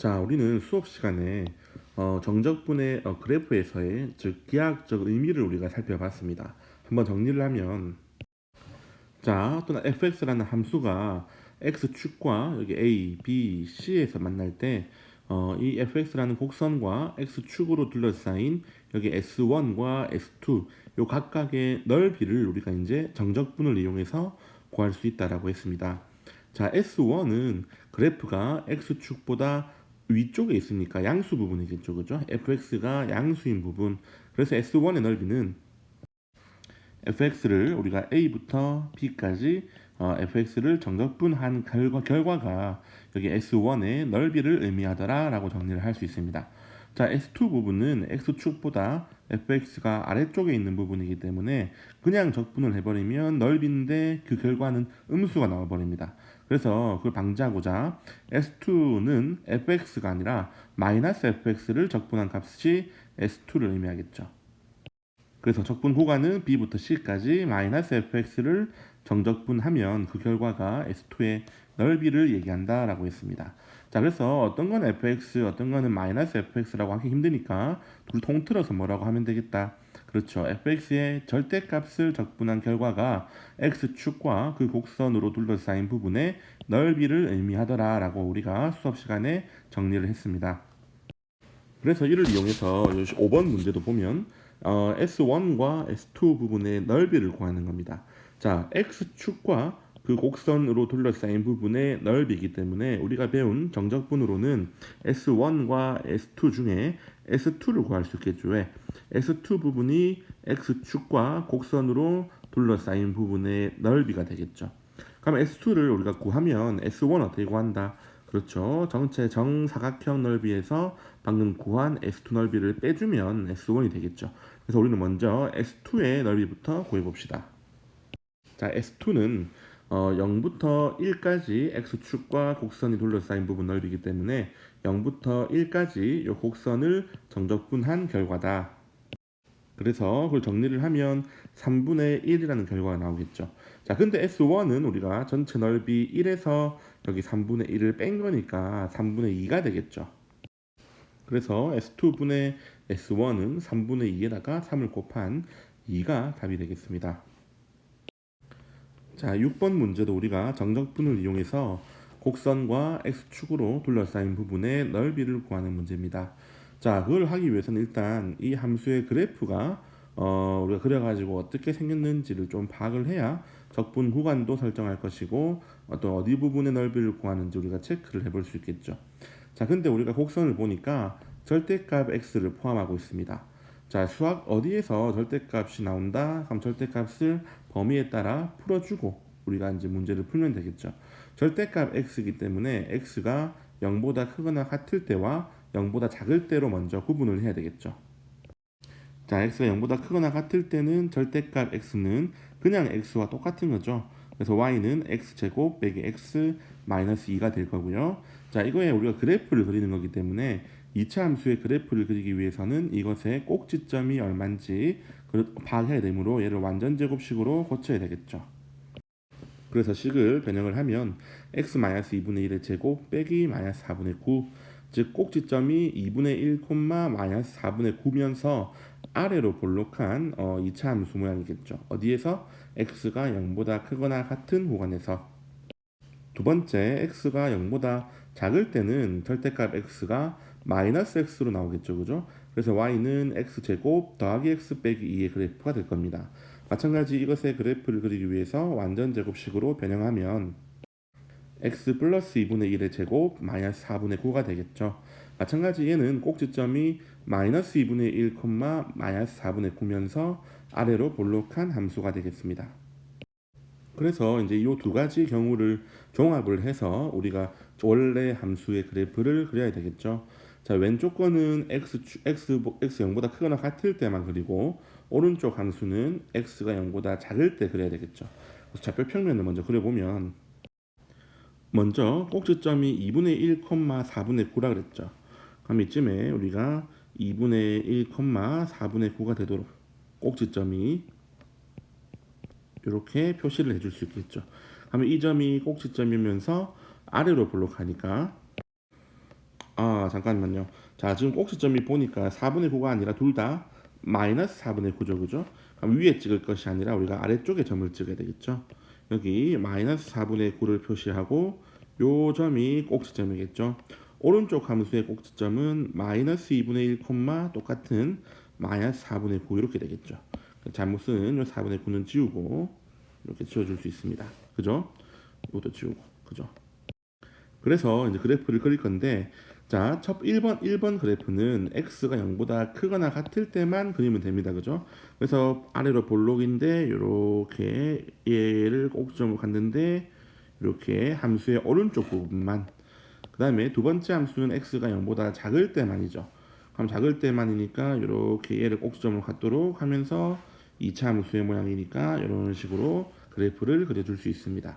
자, 우리는 수업 시간에 정적분의 그래프에서의 즉 기하학적 의미를 우리가 살펴봤습니다. 한번 정리를 하면 자, 어떤 fx라는 함수가 x축과 여기 a, b, c에서 만날 때 이 fx라는 곡선과 x축으로 둘러싸인 여기 s1과 s2 요 각각의 넓이를 우리가 이제 정적분을 이용해서 구할 수 있다라고 했습니다. 자, S1은 그래프가 X축보다 위쪽에 있으니까 양수 부분이겠죠. 그죠? fx가 양수인 부분. 그래서 S1의 넓이는 fx를 우리가 a부터 b까지 fx를 정적분한 결과가 여기 S1의 넓이를 의미하더라라고 정리를 할 수 있습니다. 자, S2 부분은 x축보다 fx가 아래쪽에 있는 부분이기 때문에 그냥 적분을 해버리면 넓이인데 그 결과는 음수가 나와버립니다. 그래서 그걸 방지하고자 S2는 fx가 아니라 마이너스 fx를 적분한 값이 S2를 의미하겠죠. 그래서 적분 구간은 B부터 C까지 마이너스 fx를 정적분하면 그 결과가 S2의 넓이를 얘기한다라고 했습니다. 자, 그래서 어떤 건 fx, 어떤 거는 마이너스 fx라고 하기 힘드니까 둘 통틀어서 뭐라고 하면 되겠다. 그렇죠. fx의 절대값을 적분한 결과가 x축과 그 곡선으로 둘러싸인 부분의 넓이를 의미하더라라고 우리가 수업 시간에 정리를 했습니다. 그래서 이를 이용해서 5번 문제도 보면 S1과 S2 부분의 넓이를 구하는 겁니다. 자, X축과 그 곡선으로 둘러싸인 부분의 넓이이기 때문에 우리가 배운 정적분으로는 S1과 S2 중에 S2를 구할 수 있겠죠. 왜? S2 부분이 X축과 곡선으로 둘러싸인 부분의 넓이가 되겠죠. 그럼 S2를 우리가 구하면 S1 어떻게 구한다? 그렇죠. 전체 정사각형 넓이에서 방금 구한 S2 넓이를 빼주면 S1이 되겠죠. 그래서 우리는 먼저 S2의 넓이부터 구해봅시다. 자, S2는 0부터 1까지 X축과 곡선이 둘러싸인 부분 넓이기 때문에 0부터 1까지 이 곡선을 정적분한 결과다. 그래서 그걸 정리를 하면 3분의 1이라는 결과가 나오겠죠. 자, 근데 S1은 우리가 전체 넓이 1에서 여기 3분의 1을 뺀 거니까 3분의 2가 되겠죠. 그래서 S2분의 S1은 3분의 2에다가 3을 곱한 2가 답이 되겠습니다. 자, 6번 문제도 우리가 정적분을 이용해서 곡선과 X축으로 둘러싸인 부분의 넓이를 구하는 문제입니다. 자, 그걸 하기 위해서는 일단 이 함수의 그래프가 우리가 그려가지고 어떻게 생겼는지를 좀 파악을 해야 적분 구간도 설정할 것이고 또 어디 부분의 넓이를 구하는지 우리가 체크를 해볼 수 있겠죠. 자, 근데 우리가 곡선을 보니까 절대값 x를 포함하고 있습니다. 자, 수학 어디에서 절대값이 나온다? 그럼 절대값을 범위에 따라 풀어주고 우리가 이제 문제를 풀면 되겠죠. 절대값 x이기 때문에 x가 0보다 크거나 같을 때와 0보다 작을 때로 먼저 구분을 해야 되겠죠. 자, x가 0보다 크거나 같을 때는 절대값 x는 그냥 x와 똑같은 거죠. 그래서 y는 x제곱 빼기 x 마이너스 2가 될 거고요. 자, 이거에 우리가 그래프를 그리는 거기 때문에 2차 함수의 그래프를 그리기 위해서는 이것의 꼭지점이 얼마인지 파악해야 되므로 얘를 완전 제곱식으로 고쳐야 되겠죠. 그래서 식을 변형을 하면 x-2분의 1의 제곱 빼기 마이너스 4분의 9, 즉 꼭지점이 2분의 1, 마이너스 4분의 9면서 아래로 볼록한 2차 함수 모양이겠죠. 어디에서? x가 0보다 크거나 같은 구간에서. 두 번째, x가 0보다 작을 때는 절대값 x가 마이너스 x로 나오겠죠. 그죠? 그래서 y는 x제곱 더하기 x 빼기 2의 그래프가 될 겁니다. 마찬가지 이것의 그래프를 그리기 위해서 완전 제곱식으로 변형하면 x 플러스 2분의 1의 제곱 마이너스 4분의 9가 되겠죠. 마찬가지 얘는 꼭지점이 마이너스 2분의 1, 마이너스 4분의 9면서 아래로 볼록한 함수가 되겠습니다. 그래서 이제 이 두 가지 경우를 종합을 해서 우리가 원래 함수의 그래프를 그려야 되겠죠. 자, 왼쪽 거는 x 0보다 크거나 같을 때만 그리고 오른쪽 함수는 x가 0보다 작을 때 그려야 되겠죠. 그래서 좌표 평면을 먼저 그려보면 먼저 꼭지점이 2분의 1, 4분의 9라 그랬죠. 그럼 이쯤에 우리가 2분의 1, 4분의 9가 되도록 꼭지점이 이렇게 표시를 해줄 수 있겠죠. 그러면 이 점이 꼭지점이면서 아래로 볼록하니까 잠깐만요. 자, 지금 꼭지점이 보니까 4분의 9가 아니라 둘 다 마이너스 4분의 9죠, 그죠? 그럼 위에 찍을 것이 아니라 우리가 아래쪽에 점을 찍어야 되겠죠. 여기 마이너스 4분의 9를 표시하고 요 점이 꼭지점이겠죠. 오른쪽 함수의 꼭지점은 마이너스 2분의 1, 똑같은 마이너스 4분의 9 이렇게 되겠죠. 잘못 쓴 요 4분의 9는 지우고 이렇게 지워줄 수 있습니다. 그죠? 이것도 지우고, 그죠? 그래서 이제 그래프를 그릴 건데, 자, 첫 1번 그래프는 x가 0보다 크거나 같을 때만 그리면 됩니다. 그죠? 그래서 아래로 볼록인데 이렇게 얘를 꼭지점으로 갔는데 이렇게 함수의 오른쪽 부분만, 그 다음에 두 번째 함수는 x가 0보다 작을 때만이죠. 그럼 작을 때만이니까 이렇게 얘를 꼭지점으로 갖도록 하면서 2차 함수의 모양이니까 이런 식으로 그래프를 그려줄 수 있습니다.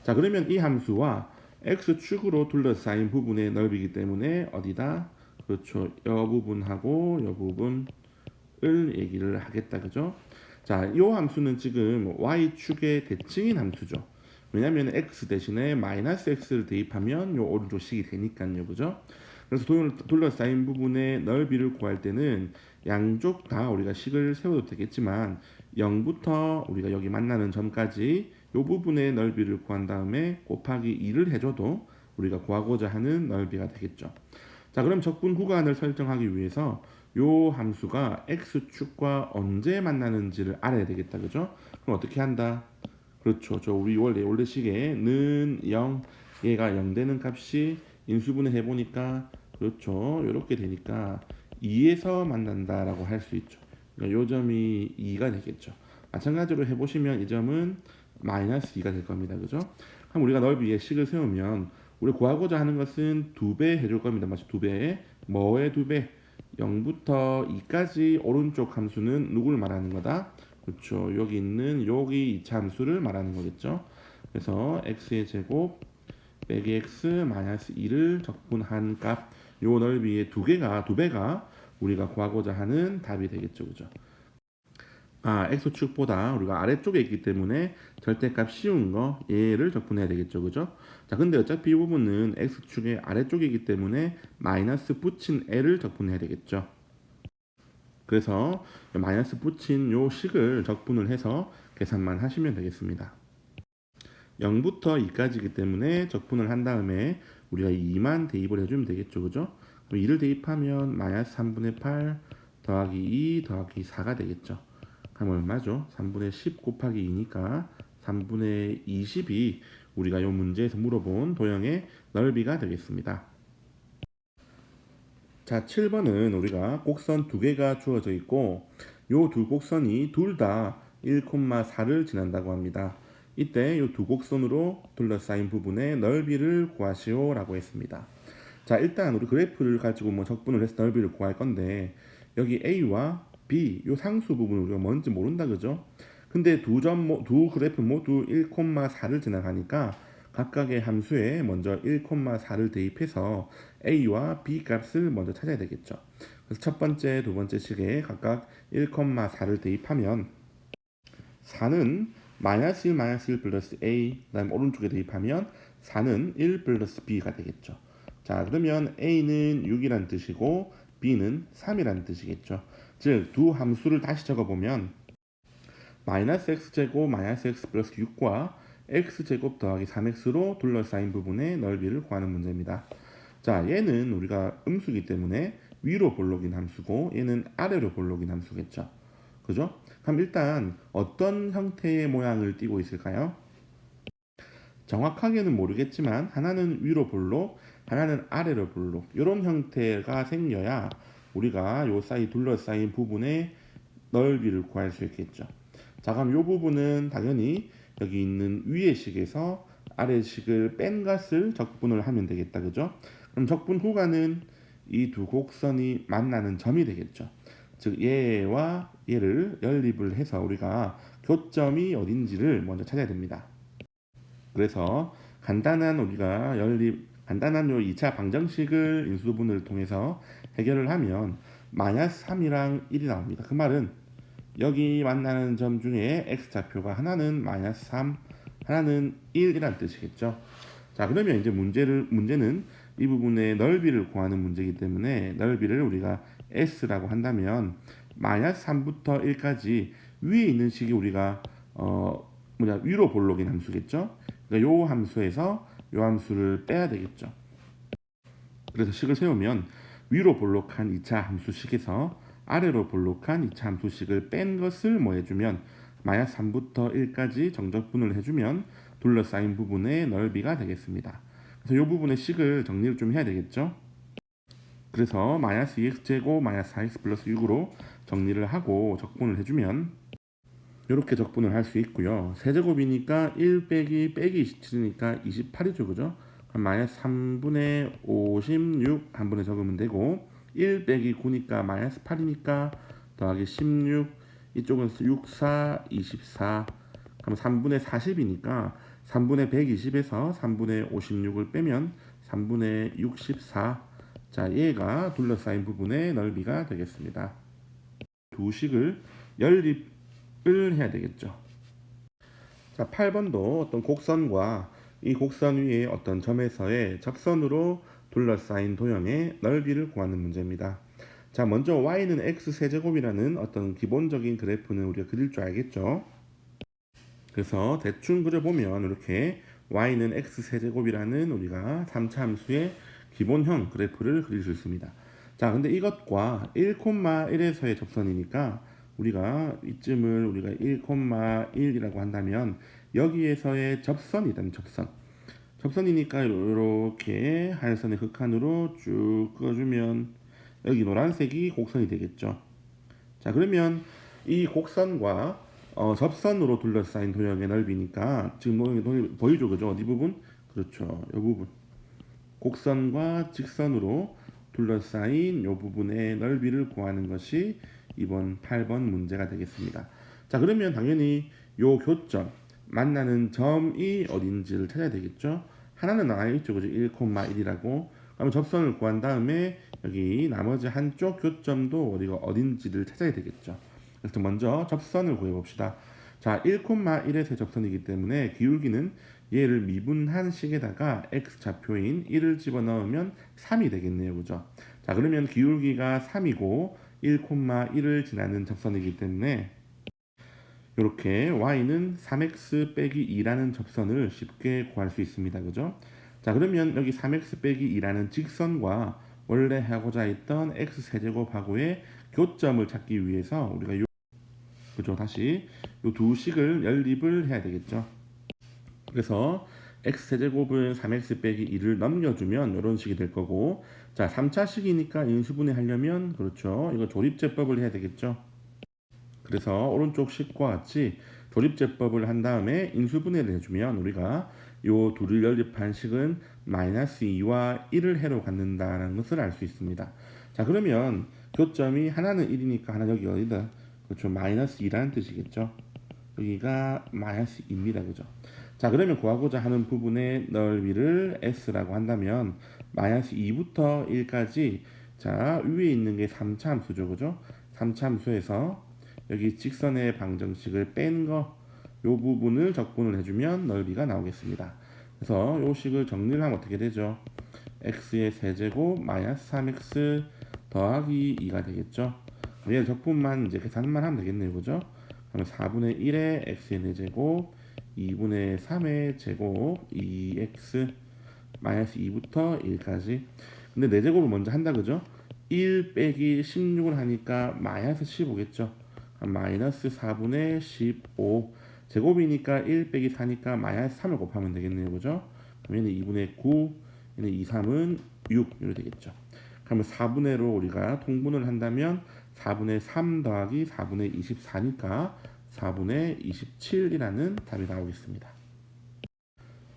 자, 그러면 이 함수와 x축으로 둘러싸인 부분의 넓이기 때문에 어디다? 그렇죠. 이 부분하고 이 부분을 얘기를 하겠다. 그죠? 자, 이 함수는 지금 y축의 대칭인 함수죠. 왜냐면 x 대신에 마이너스 x를 대입하면 요 오른쪽식이 되니까요. 그죠? 그래서 둘러싸인 부분의 넓이를 구할 때는 양쪽 다 우리가 식을 세워도 되겠지만 0부터 우리가 여기 만나는 점까지 요 부분의 넓이를 구한 다음에 곱하기 2를 해줘도 우리가 구하고자 하는 넓이가 되겠죠. 자, 그럼 적분 구간을 설정하기 위해서 요 함수가 x축과 언제 만나는지를 알아야 되겠다. 그죠? 그럼 어떻게 한다? 그렇죠. 저 우리 원래 식에 는 0, 얘가 0 되는 값이 인수분해 해보니까 그렇죠. 이렇게 되니까 2에서 만난다라고 할 수 있죠. 그러니까 요 점이 2가 되겠죠. 마찬가지로 해보시면 이 점은 마이너스 2가 될 겁니다. 그죠? 그럼 우리가 넓이의 식을 세우면 우리 구하고자 하는 것은 2배 해줄 겁니다. 맞죠? 2배. 뭐의 2배? 0부터 2까지 오른쪽 함수는 누구를 말하는 거다? 그렇죠. 여기 있는 여기 2차 함수를 말하는 거겠죠. 그래서 x의 제곱 빼기 x 마이너스 2를 적분한 값, 요 넓이의 두 배가 우리가 구하고자 하는 답이 되겠죠. 그죠? 아, x축보다 우리가 아래쪽에 있기 때문에 절대값 쉬운 거 얘를 적분해야 되겠죠. 그죠? 자, 근데 어차피 이 부분은 x축의 아래쪽이기 때문에 마이너스 붙인 l을 적분해야 되겠죠. 그래서 마이너스 붙인 요 식을 적분을 해서 계산만 하시면 되겠습니다. 0부터 2까지이기 때문에 적분을 한 다음에 우리가 2만 대입을 해주면 되겠죠. 그죠? 그럼 2를 대입하면 마이너스 3분의 8 더하기 2 더하기 4가 되겠죠. 그럼 얼마죠? 3분의 10 곱하기 2니까 3분의 20이 우리가 이 문제에서 물어본 도형의 넓이가 되겠습니다. 자, 7번은 우리가 곡선 두 개가 주어져 있고 요 두 곡선이 둘 다 1,4를 지난다고 합니다. 이때 이 두 곡선으로 둘러싸인 부분의 넓이를 구하시오라고 했습니다. 자, 일단 우리 그래프를 가지고 뭐 적분을 해서 넓이를 구할 건데 여기 A와 B 요 상수 부분을 우리가 뭔지 모른다 그죠? 근데 두 그래프 모두 1,4를 지나가니까 각각의 함수에 먼저 1,4를 대입해서 A와 B 값을 먼저 찾아야 되겠죠. 그래서 첫 번째, 두 번째 식에 각각 1,4를 대입하면 4는 마이너스 1 마이너스 1 플러스 A, 그 다음에 오른쪽에 대입하면 4는 1 플러스 B가 되겠죠. 자, 그러면 A는 6이란 뜻이고 B는 3이란 뜻이겠죠. 즉, 두 함수를 다시 적어보면 마이너스 x제곱 마이너스 x 플러스 6과 x제곱 더하기 3x로 둘러싸인 부분의 넓이를 구하는 문제입니다. 자, 얘는 우리가 음수기 때문에 위로 볼록인 함수고 얘는 아래로 볼록인 함수겠죠. 그죠? 그럼 일단 어떤 형태의 모양을 띠고 있을까요? 정확하게는 모르겠지만 하나는 위로 볼록, 하나는 아래로 볼록 이런 형태가 생겨야 우리가 요 사이 둘러싸인 부분의 넓이를 구할 수 있겠죠. 자, 그럼 이 부분은 당연히 여기 있는 위의 식에서 아래 식을 뺀 것을 적분을 하면 되겠다. 그죠? 그럼 적분 구간은 이 두 곡선이 만나는 점이 되겠죠. 즉 얘와 얘를 연립을 해서 우리가 교점이 어딘지를 먼저 찾아야 됩니다. 그래서 간단한 요 2차 방정식을 인수분해를 통해서 해결을 하면 마이너스 3이랑 1이 나옵니다. 그 말은 여기 만나는 점 중에 x좌표가 하나는 마이너스 3, 하나는 1이란 뜻이겠죠. 자, 그러면 이제 문제는 이 부분의 넓이를 구하는 문제이기 때문에 넓이를 우리가 S라고 한다면 마이너스 3부터 1까지 위에 있는 식이 우리가 위로 볼록인 함수겠죠. 그러니까 요 함수에서 요 함수를 빼야 되겠죠. 그래서 식을 세우면 위로 볼록한 2차 함수식에서 아래로 볼록한 2차 함수식을 뺀 것을 뭐 해주면 마이너스 3부터 1까지 정적분을 해주면 둘러싸인 부분의 넓이가 되겠습니다. 그래서 이 부분의 식을 정리를 좀 해야 되겠죠. 그래서 마이너스 2x제곱 마이너스 4x 플러스 6으로 정리를 하고 적분을 해주면 이렇게 적분을 할 수 있고요. 세제곱이니까 1 빼기 27이니까 28이죠. 그죠? 그럼 마이너스 3분의 56 한 번에 적으면 되고 1 빼기 9니까 마이너스 8이니까 더하기 16 이쪽은 6, 4, 24 그럼 3분의 40이니까 3분의 120에서 3분의 56을 빼면 3분의 64 자, 얘가 둘러싸인 부분의 넓이가 되겠습니다. 두 식을 연립을 해야 되겠죠. 자, 8번도 어떤 곡선과 이 곡선 위에 어떤 점에서의 접선으로 둘러싸인 도형의 넓이를 구하는 문제입니다. 자, 먼저 y는 x세제곱이라는 어떤 기본적인 그래프는 우리가 그릴 줄 알겠죠. 그래서 대충 그려보면 이렇게 y는 x세제곱이라는 우리가 3차 함수의 기본형 그래프를 그릴 수 있습니다. 자, 근데 이것과 1,1에서의 접선이니까 우리가 이쯤을 우리가 1,1이라고 한다면 여기에서의 접선이라는 접선이니까 이렇게 하늘선의 극한으로 쭉 그어주면 여기 노란색이 곡선이 되겠죠. 자, 그러면 이 곡선과 접선으로 둘러싸인 도형의 넓이니까 지금 보이죠, 그죠? 어디 부분? 그렇죠, 이 부분. 곡선과 직선으로 둘러싸인 이 부분의 넓이를 구하는 것이 이번 8번 문제가 되겠습니다. 자, 그러면 당연히 이 교점, 만나는 점이 어딘지를 찾아야 되겠죠. 하나는 나와 있죠, 그죠? 1,1이라고. 그러면 접선을 구한 다음에 여기 나머지 한쪽 교점도 어디가 어딘지를 찾아야 되겠죠. 그래서 먼저 접선을 구해봅시다. 자, 1,1에서의 접선이기 때문에 기울기는 얘를 미분한 식에다가 x좌표인 1을 집어넣으면 3이 되겠네요. 그죠? 자, 그러면 기울기가 3이고 1,1을 지나는 접선이기 때문에 이렇게 y는 3x 빼기 2라는 접선을 쉽게 구할 수 있습니다. 그죠? 자, 그러면 여기 3x 빼기 2라는 직선과 원래 하고자 했던 x세제곱하고의 교점을 찾기 위해서 우리가 그죠? 다시 이 두 식을 연립을 해야 되겠죠. 그래서 x세제곱은 3x 빼기 2를 넘겨주면 이런 식이 될 거고, 자, 3차식이니까 인수분해 하려면 그렇죠, 이거 조립제법을 해야 되겠죠. 그래서 오른쪽 식과 같이 조립제법을 한 다음에 인수분해를 해주면 우리가 요 둘을 연립한 식은 마이너스 2와 1을 해로 갖는다는 것을 알 수 있습니다. 자, 그러면 교점이 하나는 1이니까 하나 여기 어디다, 그렇죠, 마이너스 2라는 뜻이겠죠. 여기가 마이너스 2입니다. 그죠? 자, 그러면 구하고자 하는 부분의 넓이를 S라고 한다면 마이너스 2부터 1까지, 자, 위에 있는 게 3차 함수죠. 그죠? 3차 함수에서 여기 직선의 방정식을 뺀 거, 요 부분을 적분을 해주면 넓이가 나오겠습니다. 그래서 요 식을 정리를 하면 어떻게 되죠? x의 세제곱 마이너스 3x 더하기 2가 되겠죠. 얘 적분만 이제 계산만 하면 되겠네요. 그죠? 그러면 4분의 1의 x의 4제곱 2분의 3의 제곱 2x 마이너스 2부터 1까지. 근데 4제곱을 먼저 한다. 그죠? 1 빼기 16을 하니까 마이너스 15겠죠. 마이너스 4분의 15 제곱이니까 1 빼기 4니까 마이너스 3을 곱하면 되겠네요. 그죠? 그러면 2분의 9 얘는 2, 3은 6 이렇게 되겠죠. 그러면 4분의로 우리가 통분을 한다면 4분의 3 더하기 4분의 24니까 4분의 27이라는 답이 나오겠습니다.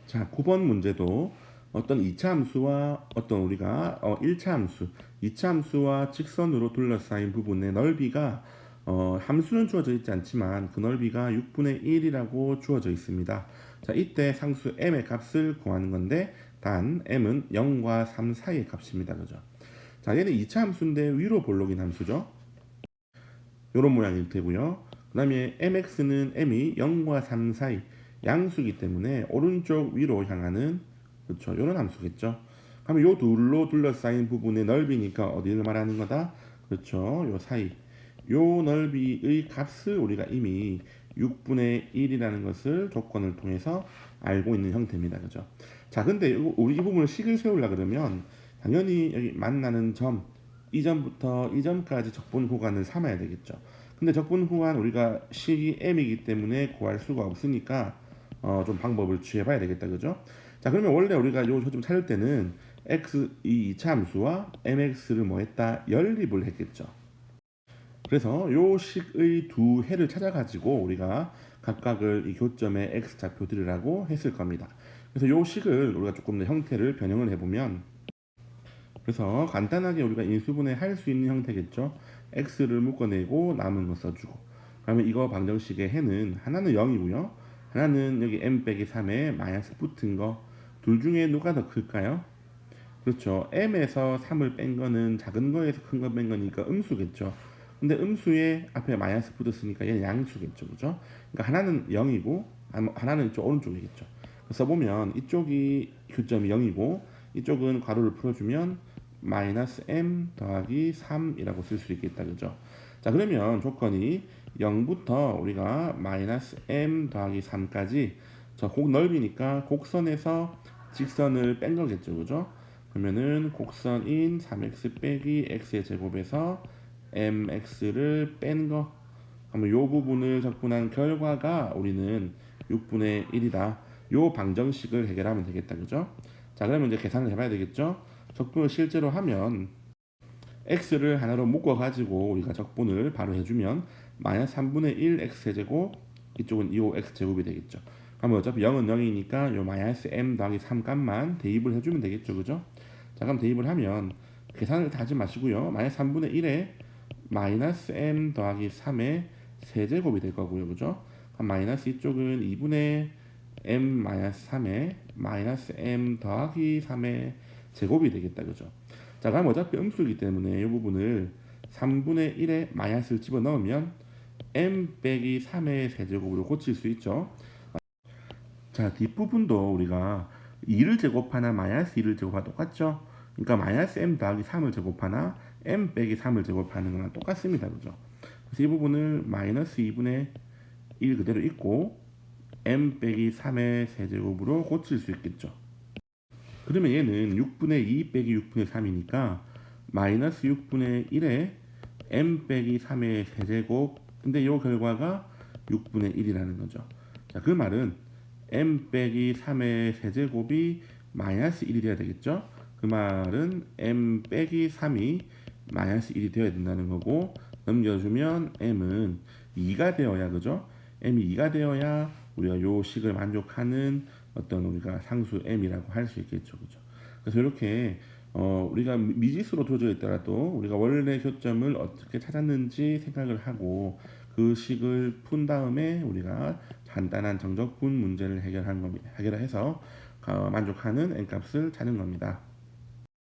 자, 9번 문제도 어떤 2차 함수와 어떤 우리가 1차 함수, 2차 함수와 직선으로 둘러싸인 부분의 넓이가 함수는 주어져 있지 않지만 그 넓이가 6분의 1이라고 주어져 있습니다. 자, 이때 상수 m의 값을 구하는 건데 단 m은 0과 3 사이의 값입니다. 그죠? 자, 얘는 2차 함수인데 위로 볼록인 함수죠. 이런 모양일 테고요. 그 다음에 mx는 m이 0과 3 사이 양수이기 때문에 오른쪽 위로 향하는, 그렇죠, 이런 함수겠죠. 그러면 요 둘로 둘러싸인 부분의 넓이니까 어디를 말하는 거다? 그렇죠. 요 사이. 요 넓이의 값을 우리가 이미 6분의 1이라는 것을 조건을 통해서 알고 있는 형태입니다. 그죠? 자, 근데 우리 이 부분을 식을 세우려 그러면 당연히 여기 만나는 점, 이 점부터 이 점까지 적분 구간을 삼아야 되겠죠. 근데 적분 구간 우리가 식이 m이기 때문에 구할 수가 없으니까 좀 방법을 취해봐야 되겠다. 그죠? 자, 그러면 원래 우리가 요 좀 찾을 때는 x 이 2차 함수와 mx를 뭐 했다? 연립을 했겠죠. 그래서 요 식의 두 해를 찾아가지고 우리가 각각을 이 교점의 x 좌표들이라고 했을 겁니다. 그래서 요 식을 우리가 조금 더 형태를 변형을 해보면, 그래서 간단하게 우리가 인수분해 할 수 있는 형태겠죠. x를 묶어내고 남은 거 써주고. 그러면 이거 방정식의 해는 하나는 0이고요. 하나는 여기 m 빼기 3에 마이너스 붙은 거. 둘 중에 누가 더 클까요? 그렇죠. m에서 3을 뺀 거는 작은 거에서 큰 거 뺀 거니까 음수겠죠. 근데 음수에 앞에 마이너스 붙었으니까 얘는 양수겠죠. 그죠? 그러니까 하나는 0이고 하나는 이쪽 오른쪽이겠죠. 써보면 이쪽이 교점이 0이고 이쪽은 괄호를 풀어주면 마이너스 m 더하기 3이라고 쓸 수 있겠다. 그죠? 자, 그러면 조건이 0부터 우리가 마이너스 m 더하기 3까지 저 곡 넓이니까 곡선에서 직선을 뺀 거겠죠. 그죠? 그러면은 곡선인 3x 빼기 x의 제곱에서 mx를 뺀 거. 그러면 요 부분을 적분한 결과가 우리는 6분의 1이다. 요 방정식을 해결하면 되겠다. 그죠? 자, 그러면 이제 계산을 해봐야 되겠죠? 적분을 실제로 하면 x를 하나로 묶어가지고 우리가 적분을 바로 해주면 마이너스 3분의 1 x제곱, 이쪽은 2호 x제곱이 되겠죠. 그러면 어차피 0은 0이니까 요 마이너스 m 더하기 3 값만 대입을 해주면 되겠죠. 그죠? 자, 그럼 대입을 하면 계산을 다 하지 마시고요. 마이너스 3분의 1에 마이너스 m 더하기 3의 세제곱이 될 거고요. 그죠? 그럼 마이너스 이쪽은 2분의 m 마이너스 3의 마이너스 m 더하기 3의 제곱이 되겠다. 그죠? 자, 그럼 어차피 음수이기 때문에 이 부분을 3분의 1에 마이너스를 집어넣으면 m 빼기 3의 세제곱으로 고칠 수 있죠. 자, 뒷부분도 우리가 2를 제곱하나 마이너스 2를 제곱하나 똑같죠? 그러니까 마이너스 m 더하기 3을 제곱하나 m 빼기 3을 제곱하는 거랑 똑같습니다. 그죠? 그래서 이 부분을 마이너스 2분의 1 그대로 있고 m 빼기 3의 세제곱으로 고칠 수 있겠죠. 그러면 얘는 6분의 2 빼기 6분의 3이니까 마이너스 6분의 1에 m 빼기 3의 세제곱, 근데 이 결과가 6분의 1이라는 거죠. 자, 그 말은 m 빼기 3의 세제곱이 마이너스 1이 돼야 되겠죠. 그 말은 m 빼기 3이 마이너스 1이 되어야 된다는 거고, 넘겨주면 m은 2가 되어야, 그죠? m이 2가 되어야 우리가 요 식을 만족하는 어떤 우리가 상수 m이라고 할 수 있겠죠. 그죠? 그래서 이렇게 우리가 미지수로 주어져 있더라도 우리가 원래 교점을 어떻게 찾았는지 생각을 하고 그 식을 푼 다음에 우리가 간단한 정적분 문제를 해결한 겁니다. 해결해서 만족하는 n값을 찾는 겁니다.